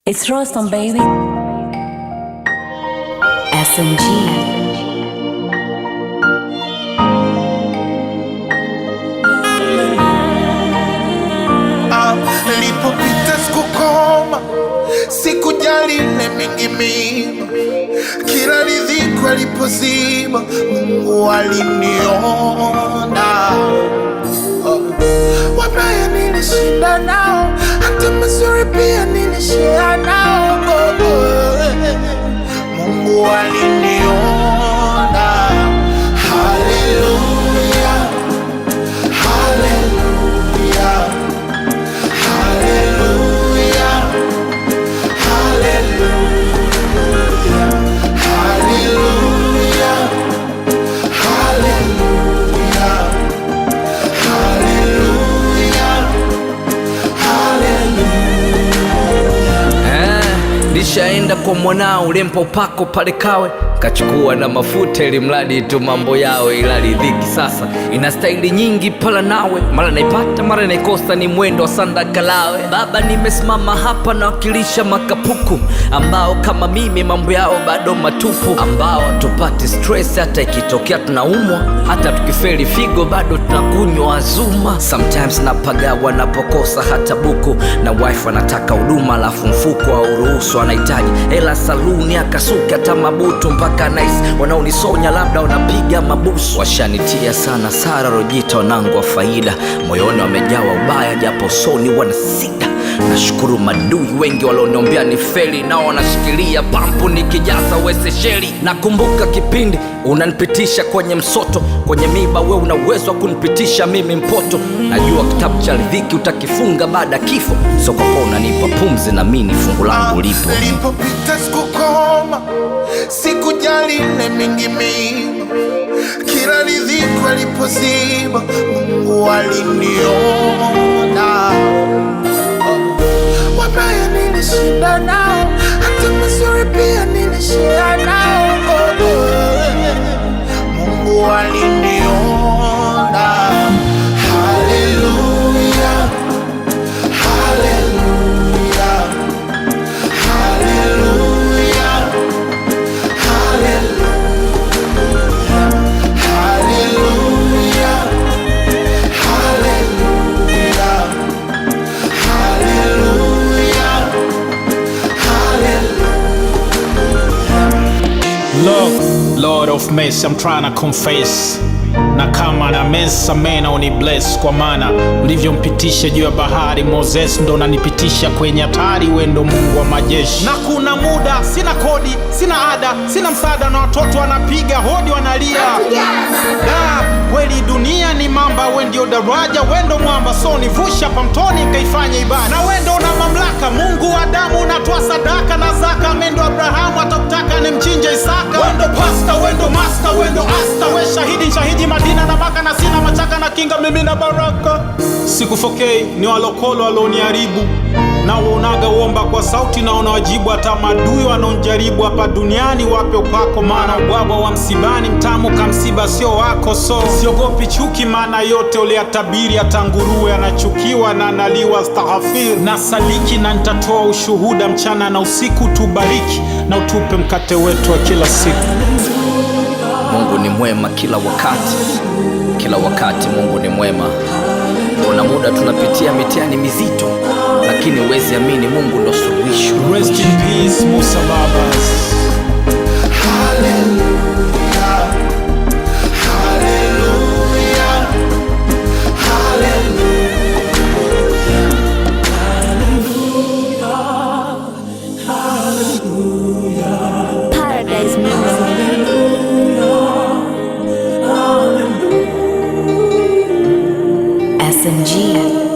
It's Rostam, baby. SMG. Nilipopita sikukoma, sikujali ile mingi mima. Kila riziki alipozima, Mungu aliniona. Wabaya nilishinda nao, hata mazuri pia nilishare nao. Mungu aliniona. Hallelujah, hallelujah, hallelujah, hallelujah, hallelujah, hallelujah, hallelujah. Nishaenda kwa mwanao ulempa upako pale Kawe, kachukua na mafuta ili mradi tu mambo yawe, ila riziki sasa ina staili nyingi pala nawe, mara naipata mara naikosa, ni mwendo wa sandakalawe. Baba, nimesimama hapa na wakilisha makapuku ambao kama mimi mambo yao bado matupu, ambao tupati stress hata ikitokea tunaumwa, hata tukifeli figo bado tunakunywa Azuma. Sometimes napagawa napokosa hata buku, na wife anataka huduma alafu mfuko wa uruhusu, anahitaji hela saluni akasuka hata mabutu mpaka nice. Wanaonisonya labda wanapiga mabusu, washanitia sana Sara Rojita wanangu wa faida, moyoni wamejawa ubaya japo soni wanasida. Nashukuru madui wengi walioniombea ni feli, nao wanashikilia pampu nikijaza wese sheli. Nakumbuka kipindi unanipitisha kwenye msoto, kwenye miba we una uwezo wa kunipitisha mimi mpoto. Najua kitabu cha riziki utakifunga baada kifo, so kwa kuwa unanipa pumzi na mimi fungu langu lipo. Nilipopita sikukoma, sikujali ile mingi mima. Kila riziki alipozima, Mungu aliniona. Wabaya nilishinda nao, hata mazuri pia nilishare nao. Mungu aliniona. Hallelujah, hallelujah, hallelujah, hallelujah, hallelujah, hallelujah, Look, Lord of mercy, I'm trying to confess. Na kama na mesa mena uni bless, kwa maana ulivyompitisha juu ya bahari Moses, ndo nanipitisha kwenye hatari. Wendo Mungu wa majeshi, na kuna muda sina kodi, sina ada, sina msaada, na watoto wanapiga hodi wanalia. Da, kweli dunia ni mamba, we ndio daraja, wendo mwamba, so nivusha pamtoni nkaifanya ibada. Na wendo na mamlaka, Mungu wa damu, unatoa sadaka na zaka. Mendo Abrahamu atakutaka ni mchinje Isaka. Wendo pasta, wendo master, wendo asta, we shahidi Madina na Maka, na sina machaka na kinga mimi na baraka. Sikufokei ni walokolo waloniharibu, na uonaga uomba kwa sauti na unawajibu. Hata madui wanaonjaribu hapa duniani wape upako, maana ubwabwa wa msibani mtamu kamsiba sio wako. So siogopi chuki, maana yote uliyatabiri. Hata nguruwe anachukiwa na analiwa astaghfir. Na saliki na nitatoa ushuhuda mchana na usiku. Tubariki na utupe mkate wetu wa kila siku. Mungu ni mwema kila wakati, kila wakati Mungu ni mwema. Kuna muda tunapitia mitihani mizito, lakini uwezi amini Mungu ndo suluhisho. Rest in peace Musa Babas. Hallelujah, hallelujah, hallelujah, Paradise music. SMG.